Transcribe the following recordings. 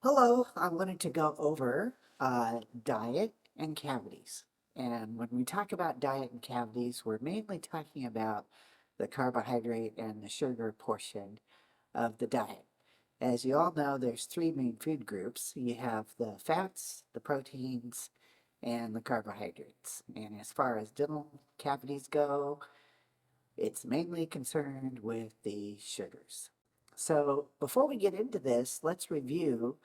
Hello, I wanted to go over diet and cavities. And when we talk about diet and cavities, we're mainly talking about the carbohydrate and the sugar portion of the diet. As you all know, there's three main food groups. You have the fats, the proteins, and the carbohydrates. And as far as dental cavities go, it's mainly concerned with the sugars. So before we get into this, let's review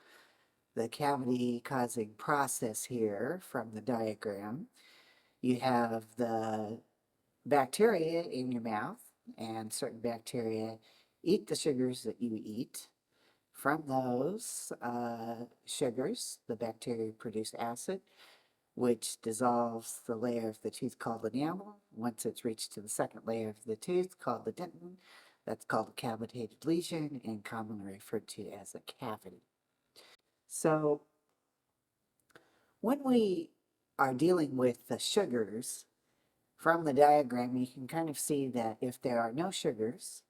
the cavity causing process here from the diagram. You have the bacteria in your mouth, and certain bacteria eat the sugars that you eat. From those sugars, the bacteria produce acid, which dissolves the layer of the tooth called enamel. Once it's reached to the second layer of the tooth called the dentin, that's called a cavitated lesion and commonly referred to as a cavity. So when we are dealing with the sugars, from the diagram, you can kind of see that if there are no sugars,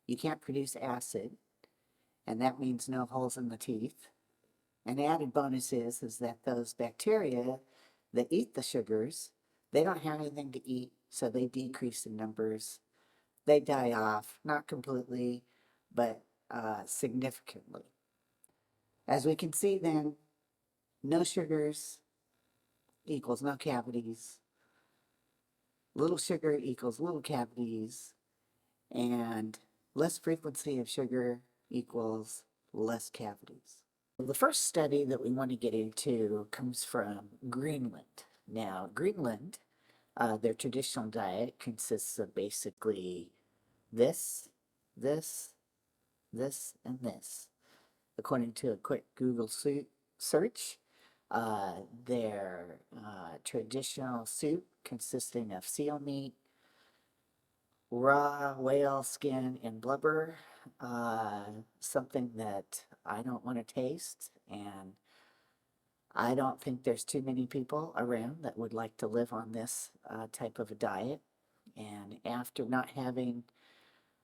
you can't produce acid, and that means no holes in the teeth. An added bonus is that those bacteria that eat the sugars, they don't have anything to eat, so they decrease in numbers. They die off, not completely, but significantly. As we can see then, no sugars equals no cavities. Little sugar equals little cavities, and less frequency of sugar equals less cavities. The first study that we want to get into comes from Greenland. Now, Greenland, their traditional diet consists of basically this, this, this, and this. According to a quick Google search, their traditional soup consisting of seal meat, raw whale skin, and blubber, something that I don't want to taste, and I don't think there's too many people around that would like to live on this type of a diet. And after not having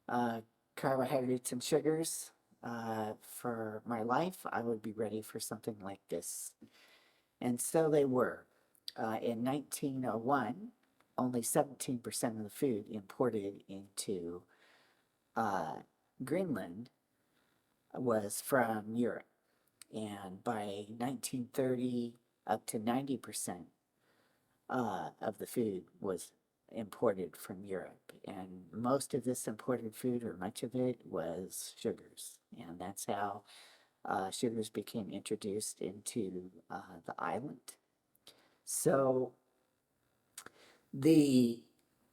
uh, carbohydrates and sugars for my life, I would be ready for something like this. And so they were. In 1901, only 17% of the food imported into Greenland was from Europe. And by 1930, up to 90% of the food was imported from Europe. And most of this imported food, or much of it, was sugars. And that's how sugars became introduced into the island. So the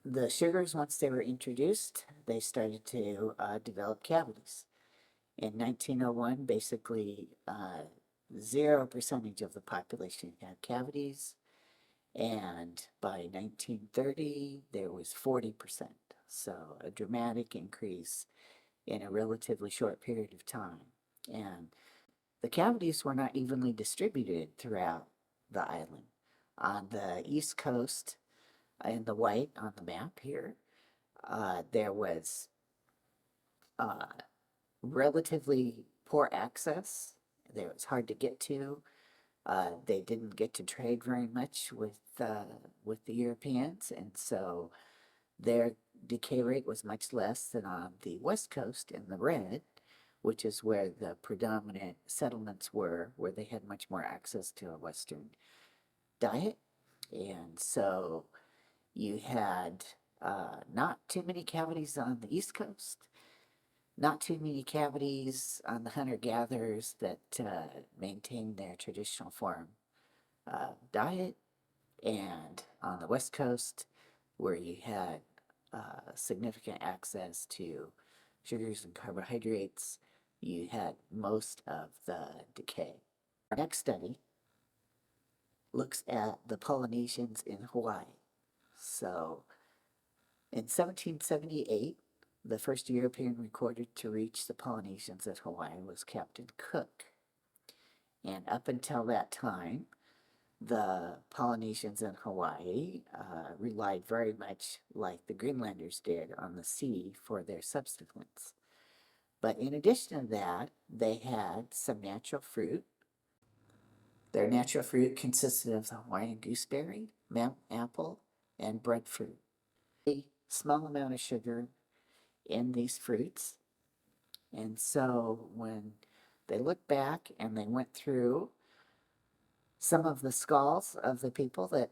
the sugars, once they were introduced, they started to develop cavities. In 1901, basically 0% of the population had cavities, and by 1930, there was 40%. So a dramatic increase in a relatively short period of time. And the cavities were not evenly distributed throughout the island. On the east coast, in the white on the map here, there was uh, relatively poor access. There was hard to get to. They didn't get to trade very much with the Europeans, and so their decay rate was much less than on the west coast in the red, which is where the predominant settlements were, where they had much more access to a Western diet. And so you had not too many cavities on the East Coast, not too many cavities on the hunter gatherers that maintained their traditional form diet, and on the West Coast, where you had significant access to sugars and carbohydrates, you had most of the decay. Our next study looks at the Polynesians in Hawaii. So in 1778, the first European recorded to reach the Polynesians at Hawaii was Captain Cook. And up until that time, the Polynesians in Hawaii relied very much like the Greenlanders did on the sea for their subsistence. But in addition to that, they had some natural fruit. Their natural fruit consisted of the Hawaiian gooseberry, apple, and breadfruit. A small amount of sugar in these fruits. And so when they looked back and they went through some of the skulls of the people that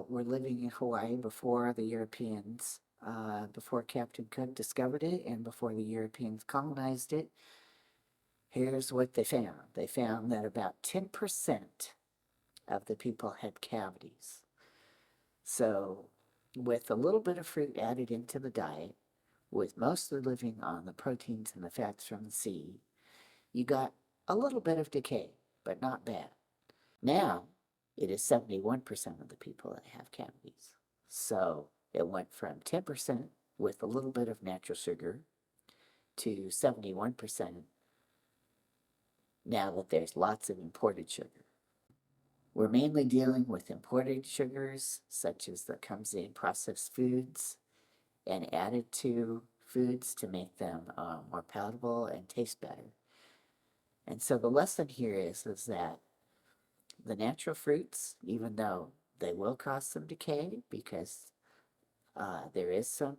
were living in Hawaii before the Europeans, before Captain Cook discovered it and before the Europeans colonized it, here's what they found. They found that about 10% of the people had cavities. So, with a little bit of fruit added into the diet, with mostly living on the proteins and the fats from the seed, you got a little bit of decay, but not bad. Now, it is 71% of the people that have cavities. So, it went from 10% with a little bit of natural sugar to 71% now that there's lots of imported sugar. We're mainly dealing with imported sugars, such as that comes in processed foods and added to foods to make them more palatable and taste better. And so the lesson here is that the natural fruits, even though they will cause some decay because there is some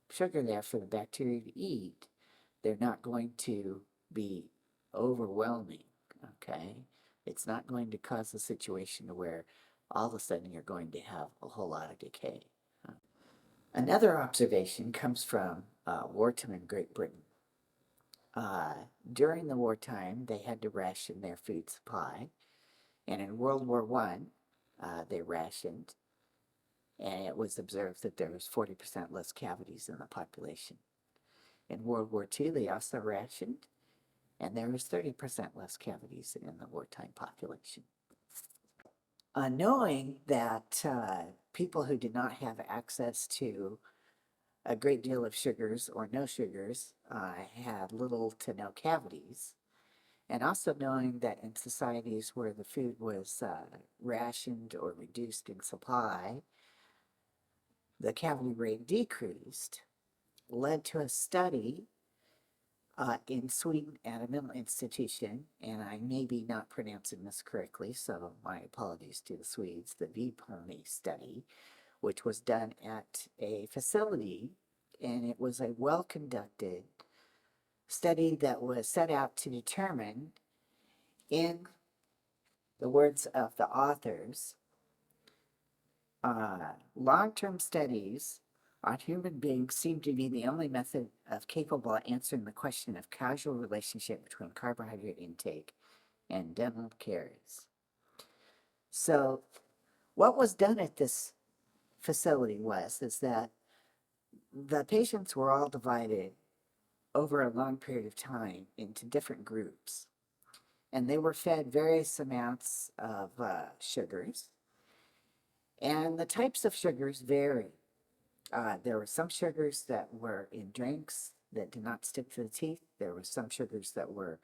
sugar there for the bacteria to eat, they're not going to be overwhelming, okay? It's not going to cause a situation to where all of a sudden you're going to have a whole lot of decay. Another observation comes from wartime in Great Britain. During the wartime, they had to ration their food supply, and in World War I, they rationed, and it was observed that there was 40% less cavities in the population. In World War II, they also rationed, and there was 30% less cavities in the wartime population. Knowing that people who did not have access to a great deal of sugars or no sugars had little to no cavities, and also knowing that in societies where the food was rationed or reduced in supply, the cavity rate decreased, led to a study in Sweden at a mental institution, and I may be not pronouncing this correctly, so my apologies to the Swedes, the VPONI study, which was done at a facility, and it was a well-conducted study that was set out to determine, in the words of the authors, long-term studies on human beings seem to be the only method of capable of answering the question of causal relationship between carbohydrate intake and dental caries. So what was done at this facility is that the patients were all divided over a long period of time into different groups, and they were fed various amounts of sugars, and the types of sugars vary. There were some sugars that were in drinks that did not stick to the teeth. There were some sugars that were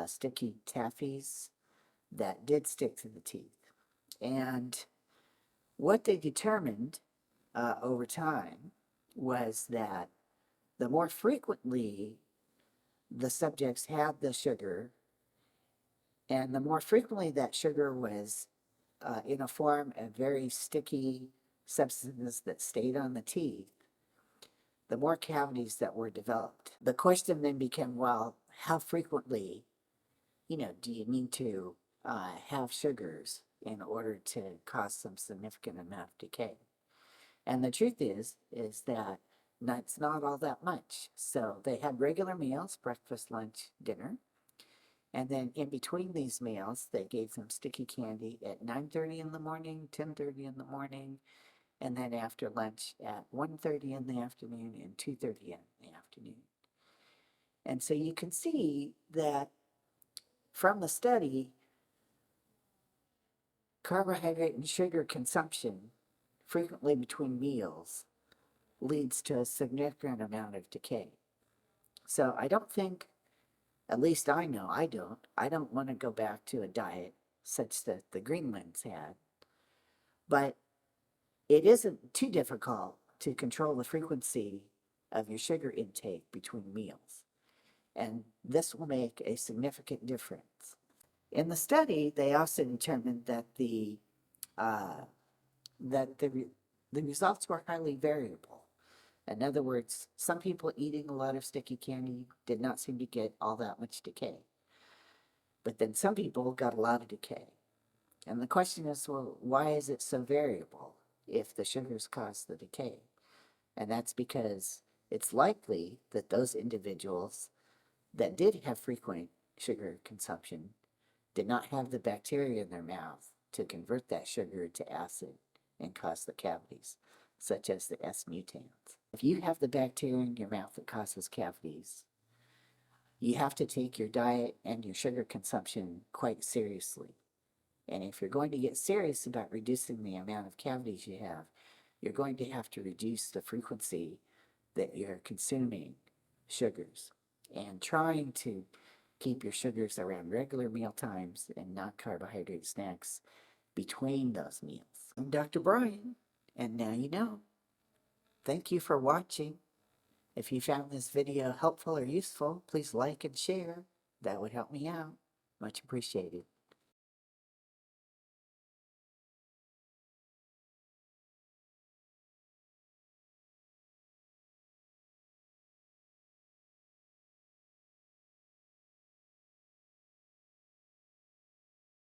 sticky taffies that did stick to the teeth. And what they determined over time was that the more frequently the subjects had the sugar, and the more frequently that sugar was in a form of very sticky substances that stayed on the teeth, the more cavities that were developed. The question then became, well, how frequently, do you need to have sugars in order to cause some significant amount of decay? And the truth is that it's not all that much. So they had regular meals, breakfast, lunch, dinner. And then in between these meals, they gave them sticky candy at 9:30 in the morning, 10:30 in the morning, and then after lunch at 1:30 in the afternoon and 2:30 in the afternoon. And so you can see that from the study, carbohydrate and sugar consumption frequently between meals leads to a significant amount of decay. So I don't think, at least I know I don't want to go back to a diet such that the Greenlands had, but it isn't too difficult to control the frequency of your sugar intake between meals. and this will make a significant difference. In the study, they also determined that uh, the results were highly variable. In other words, some people eating a lot of sticky candy did not seem to get all that much decay. But then some people got a lot of decay. And the question is, well, why is it so variable if the sugars cause the decay? And that's because it's likely that those individuals that did have frequent sugar consumption did not have the bacteria in their mouth to convert that sugar to acid and cause the cavities, such as the S mutans. If you have the bacteria in your mouth that causes cavities, you have to take your diet and your sugar consumption quite seriously. And if you're going to get serious about reducing the amount of cavities you have, you're going to have to reduce the frequency that you're consuming sugars and trying to keep your sugars around regular meal times and not carbohydrate snacks between those meals. I'm Dr. Brian, and now you know. Thank you for watching. If you found this video helpful or useful, please like and share. That would help me out. Much appreciated.